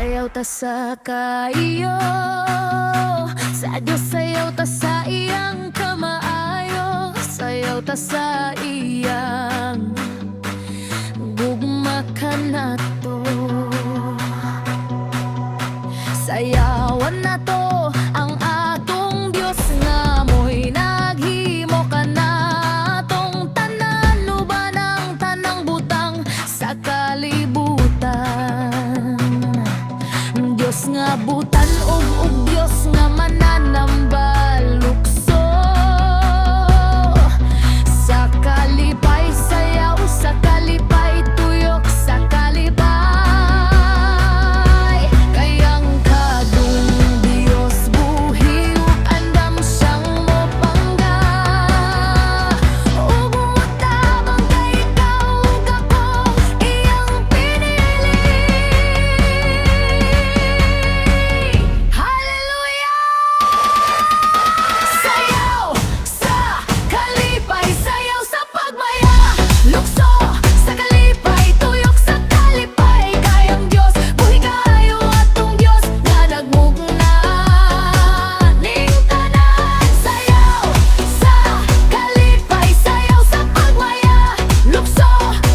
Sayaw ta sa kaiyo, sa Diyos sayaw ta sa iyang kamaayo. Sayaw ta sa iyang gugma kanato. Sayawan na to ang atong Diyos nga mo'y naghimo kanatong tanan, uban ang tanang butang sa kalibutan. Diyos nga butan ug Diyos nga mananambal lukso. Sa kalipay sayaw, sa kalipay tuyok, sa kalipay kayang kadung Diyos buhi ug andam siyang mopangga. Ug mutabang kay ikaw ug ako iyang pinili. Hallelujah! Sayaw sa kalipay, sayaw sa pagmaya, lukso sa kalipay, tuyok sa kalipay kayang Diyos buhi kaayo atong Diyos nga nagmugna ning tanan. Sayaw sa kalipay, sayaw sa pagmaya, lukso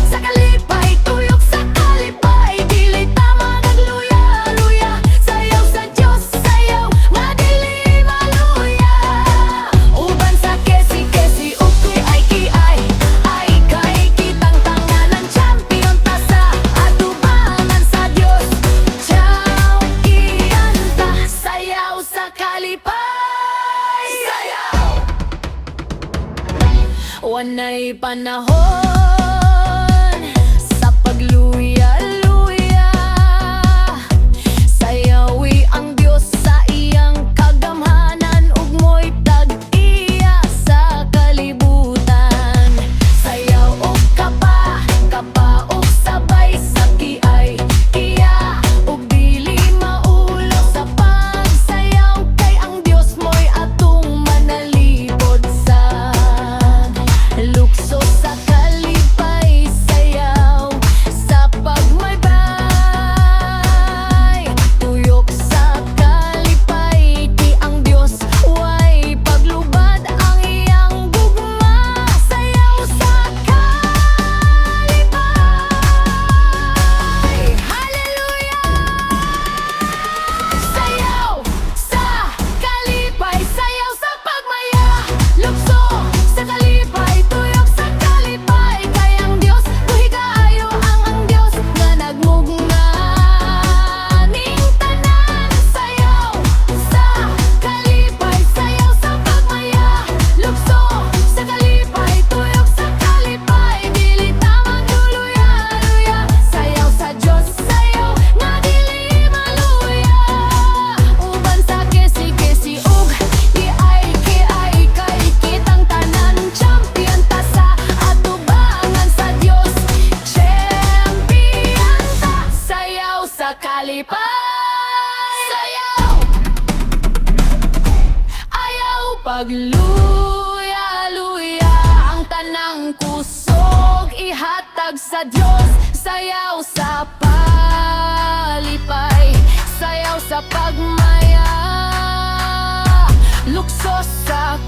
sa kalipay, tuyok sa kalipay dili ta magagluya-luya. Sayaw sa Diyos, sayaw nga dili maluya. Uban sa kesi-kesi ug kiay-kiay, ay kay kitang tanganan champion ta sa atubangan sa Diyos. Champion ta, sayaw sa kalipay. Sayaw! Wanay panahon sa pagluya-luya. Sayawi ang Diyos sa iyang kagamhanan ug mo'y tag-iya sa kalibutan. Sayaw og kapa, kapa og sabay sa kiay-kiya ug dili maulo sa pagsayaw kay ang Diyos mo'y atong manalipod sa lukso sa kalipay. Sayaw sa pagmaybay, tuyok sa kalipay di ang Diyos way paglubad ang iyang gugma. Sayaw sa kalipay. Hallelujah! Sayaw sa kalipay, sayaw sa pagmaya, lukso sa kalipay, tuyok sa kalipay kayang Diyos buhi kaayo ang Diyos nga nagmugna ning tanan. Sayaw sa kalipay, sayaw sa pagmaya, lukso sa kalipay, tuyok sa kalipay dili ta magluluya-luya. Sayaw sa Diyos, sayaw nga dili maluya. Uban sa kesi-kesi ug kiay-kiay, kay kitang tanan champion ta sa atubangan sa Diyos. Champion ta, sayaw sa kalipay. Sayaw! Ayaw pagluya-luya, ang tanang kusog ihatag sa Diyos. Sayaw sa palipay, sayaw sa pagmaya, lukso sa